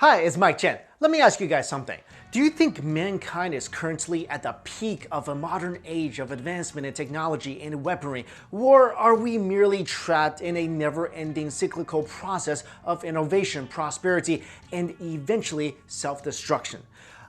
Hi, it's Chen. Let me ask you guys something. Do you think mankind is currently at the peak of a modern age of advancement in technology and weaponry, or are we merely trapped in a never-ending cyclical process of innovation, prosperity, and eventually self-destruction?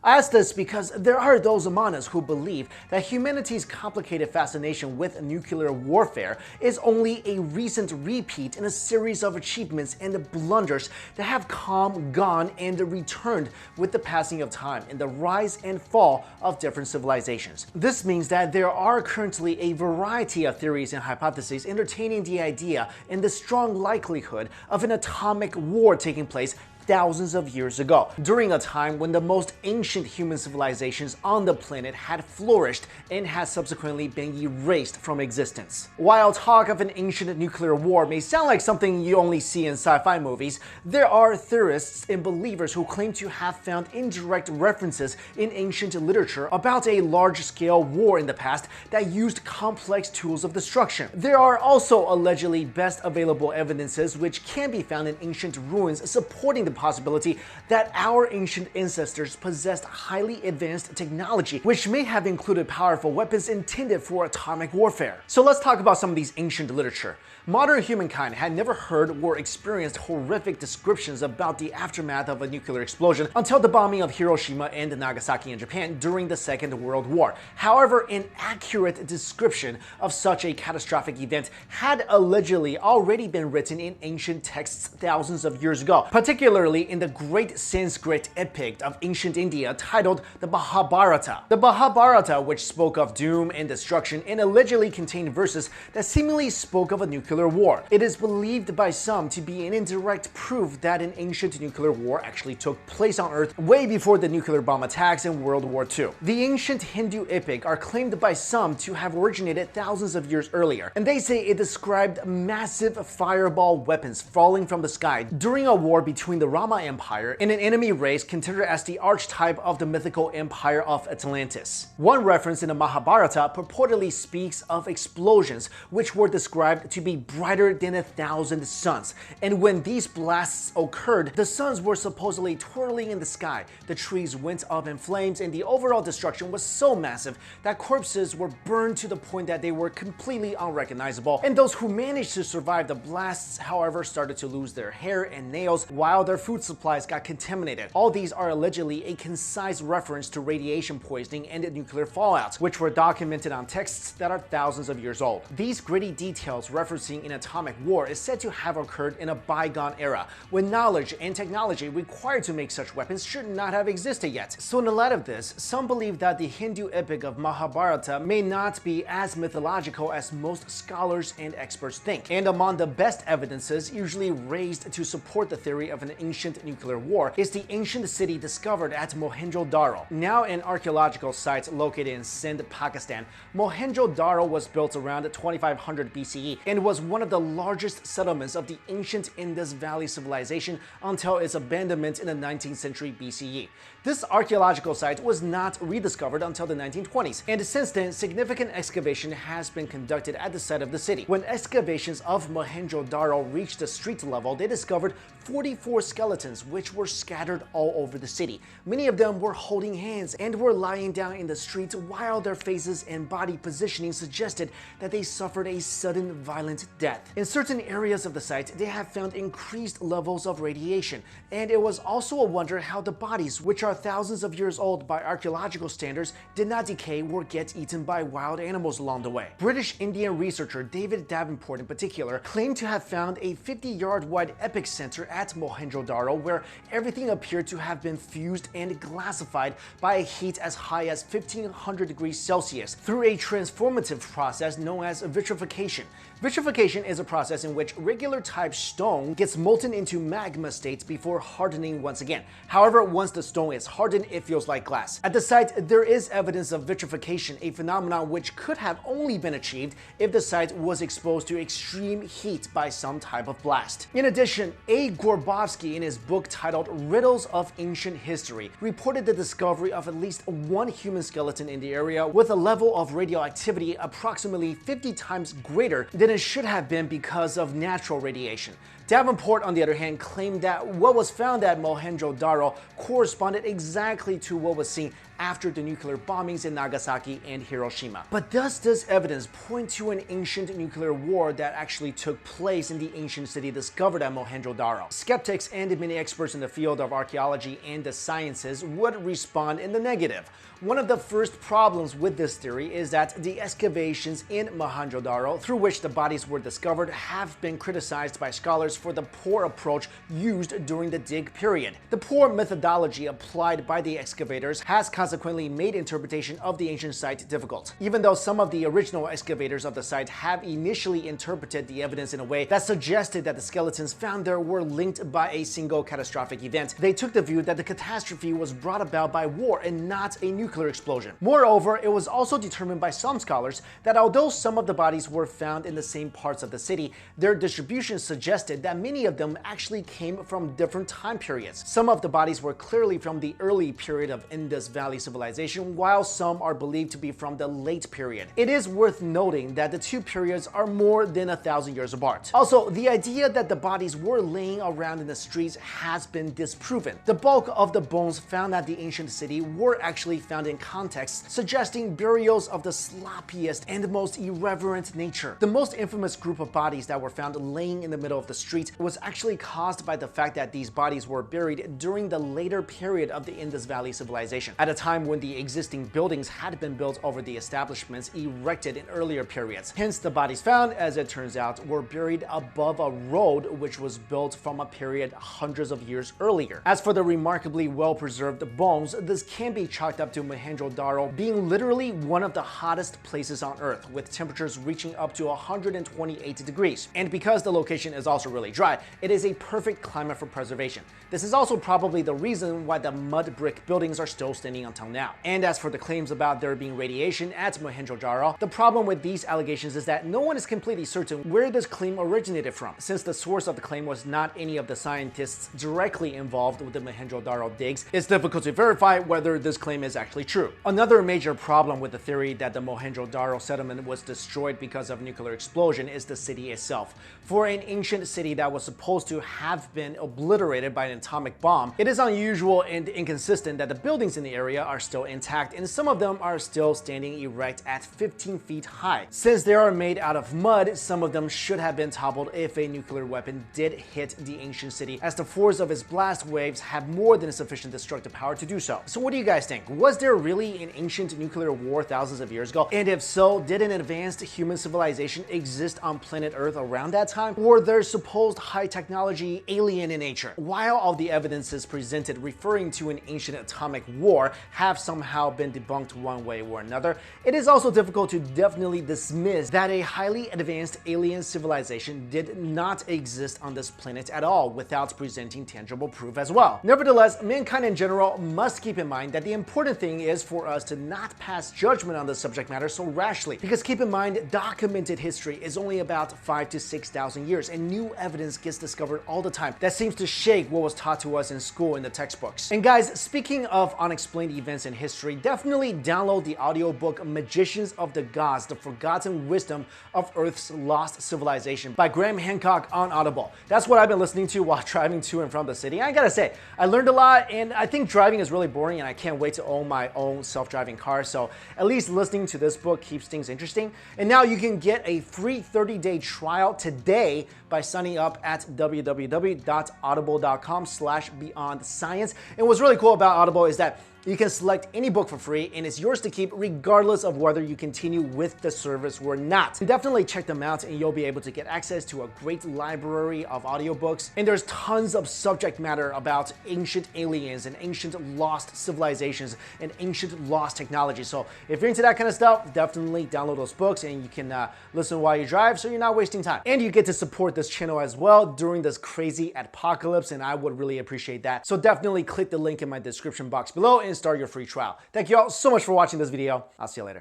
I ask this because there are those among us who believe that humanity's complicated fascination with nuclear warfare is only a recent repeat in a series of achievements and blunders that have come, gone, and returned with the passing of time and the rise and fall of different civilizations. This means that there are currently a variety of theories and hypotheses entertaining the idea and the strong likelihood of an atomic war taking place thousands of years ago, during a time when the most ancient human civilizations on the planet had flourished and had subsequently been erased from existence. While talk of an ancient nuclear war may sound like something you only see in sci-fi movies, there are theorists and believers who claim to have found indirect references in ancient literature about a large-scale war in the past that used complex tools of destruction. There are also allegedly best available evidences which can be found in ancient ruins supporting the possibility that our ancient ancestors possessed highly advanced technology, which may have included powerful weapons intended for atomic warfare. So let's talk about some of these ancient literature. Modern humankind had never heard or experienced horrific descriptions about the aftermath of a nuclear explosion until the bombing of Hiroshima and Nagasaki in Japan during the Second World War. However, an accurate description of such a catastrophic event had allegedly already been written in ancient texts thousands of years ago, particularly in the great Sanskrit epic of ancient India titled the Mahabharata. The Mahabharata, which spoke of doom and destruction and allegedly contained verses that seemingly spoke of a nuclear war. It is believed by some to be an indirect proof that an ancient nuclear war actually took place on Earth way before the nuclear bomb attacks in World War II. The ancient Hindu epic are claimed by some to have originated thousands of years earlier, and they say it described massive fireball weapons falling from the sky during a war between the Rama Empire and an enemy race considered as the archetype of the mythical empire of Atlantis. One reference in the Mahabharata purportedly speaks of explosions which were described to be brighter than 1,000 suns, and when these blasts occurred, the suns were supposedly twirling in the sky, the trees went up in flames, and the overall destruction was so massive that corpses were burned to the point that they were completely unrecognizable, and those who managed to survive the blasts, however, started to lose their hair and nails while their food supplies got contaminated. All these are allegedly a concise reference to radiation poisoning and nuclear fallout, which were documented on texts that are thousands of years old. These gritty details referencing an atomic war is said to have occurred in a bygone era, when knowledge and technology required to make such weapons should not have existed yet. So in the light of this, some believe that the Hindu epic of Mahabharata may not be as mythological as most scholars and experts think. And among the best evidences usually raised to support the theory of an ancient nuclear war is the ancient city discovered at MohenjoDaro. Now an archaeological site located in Sindh, Pakistan, MohenjoDaro was built around 2500 BCE and was one of the largest settlements of the ancient Indus Valley civilization until its abandonment in the 19th century BCE. This archaeological site was not rediscovered until the 1920s, and since then significant excavation has been conducted at the site of the city. When excavations of MohenjoDaro reached the street level, they discovered 44 skeletons which were scattered all over the city. Many of them were holding hands and were lying down in the street while their faces and body positioning suggested that they suffered a sudden violent death. In certain areas of the site, they have found increased levels of radiation, and it was also a wonder how the bodies, which are thousands of years old by archaeological standards, did not decay or get eaten by wild animals along the way. British Indian researcher David Davenport in particular claimed to have found a 50-yard wide epic center at MohenjoDaro where everything appeared to have been fused and glassified by a heat as high as 1500 degrees Celsius through a transformative process known as vitrification. Vitrification is a process in which regular type stone gets molten into magma states before hardening once again. However, once the stone is hardened, it feels like glass. At the site, there is evidence of vitrification, a phenomenon which could have only been achieved if the site was exposed to extreme heat by some type of blast. In addition, A. Gorbowski, in his book titled Riddles of Ancient History, reported the discovery of at least one human skeleton in the area with a level of radioactivity approximately 50 times greater than it should have been because of natural radiation. Davenport, on the other hand, claimed that what was found at MohenjoDaro corresponded exactly to what was seen after the nuclear bombings in Nagasaki and Hiroshima. But does this evidence point to an ancient nuclear war that actually took place in the ancient city discovered at MohenjoDaro? Skeptics and many experts in the field of archaeology and the sciences would respond in the negative. One of the first problems with this theory is that the excavations in Mohenjo-daro, through which the bodies were discovered, have been criticized by scholars for the poor approach used during the dig period. The poor methodology applied by the excavators has consequently made interpretation of the ancient site difficult. Even though some of the original excavators of the site have initially interpreted the evidence in a way that suggested that the skeletons found there were linked by a single catastrophic event, they took the view that the catastrophe was brought about by war and not a nuclear explosion. Moreover, it was also determined by some scholars that although some of the bodies were found in the same parts of the city, their distribution suggested that many of them actually came from different time periods. Some of the bodies were clearly from the early period of Indus Valley civilization, while some are believed to be from the late period. It is worth noting that the two periods are more than 1,000 years apart. Also, the idea that the bodies were laying around in the streets has been disproven. The bulk of the bones found at the ancient city were actually found in contexts suggesting burials of the sloppiest and most irreverent nature. The most infamous group of bodies that were found laying in the middle of the street was actually caused by the fact that these bodies were buried during the later period of the Indus Valley civilization, at a time when the existing buildings had been built over the establishments erected in earlier periods. Hence, the bodies found, as it turns out, were buried above a road which was built from a period hundreds of years earlier. As for the remarkably well-preserved bones, this can be chalked up to Mohenjo-daro being literally one of the hottest places on Earth, with temperatures reaching up to 128 degrees. And because the location is also really dry, it is a perfect climate for preservation. This is also probably the reason why the mud brick buildings are still standing until now. And as for the claims about there being radiation at Mohenjo-daro, the problem with these allegations is that no one is completely certain where this claim originated from, since the source of the claim was not any of the scientists directly involved with the Mohenjo-daro digs. It's difficult to verify whether this claim is actually true. Another major problem with the theory that the Mohenjo-daro settlement was destroyed because of a nuclear explosion is the city itself. For an ancient city that was supposed to have been obliterated by an atomic bomb, it is unusual and inconsistent that the buildings in the area are still intact, and some of them are still standing erect at 15 feet high. Since they are made out of mud, some of them should have been toppled if a nuclear weapon did hit the ancient city, as the force of its blast waves have more than sufficient destructive power to do so. So what do you guys think? Was there really an ancient nuclear war thousands of years ago? And if so, did an advanced human civilization exist on planet Earth around that time? Or their supposed high technology alien in nature? While all the evidences presented referring to an ancient atomic war have somehow been debunked one way or another, it is also difficult to definitely dismiss that a highly advanced alien civilization did not exist on this planet at all without presenting tangible proof as well. Nevertheless, mankind in general must keep in mind that the important thing is for us to not pass judgment on the subject matter so rashly, because keep in mind, documented history is only about 5,000 to 6,000 years, and new evidence gets discovered all the time that seems to shake what was taught to us in school in the textbooks. And guys, speaking of unexplained events in history, definitely download the audiobook Magicians of the Gods, The Forgotten Wisdom of Earth's Lost Civilization by Graham Hancock on Audible. That's what I've been listening to while driving to and from the city. I gotta say, I learned a lot, and I think driving is really boring, and I can't wait to own my own self-driving car, so at least listening to this book keeps things interesting. And now you can get a free 30-day trial today by signing up at www.audible.com/beyondscience. And what's really cool about Audible is that you can select any book for free, and it's yours to keep regardless of whether you continue with the service or not. And definitely check them out, and you'll be able to get access to a great library of audiobooks. And there's tons of subject matter about ancient aliens and ancient lost civilizations and ancient lost technology. So if you're into that kind of stuff, definitely download those books, and you can listen while you drive so you're not wasting time. And you get to support this channel as well during this crazy apocalypse, and I would really appreciate that. So definitely click the link in my description box below and start your free trial. Thank you all so much for watching this video. I'll see you later.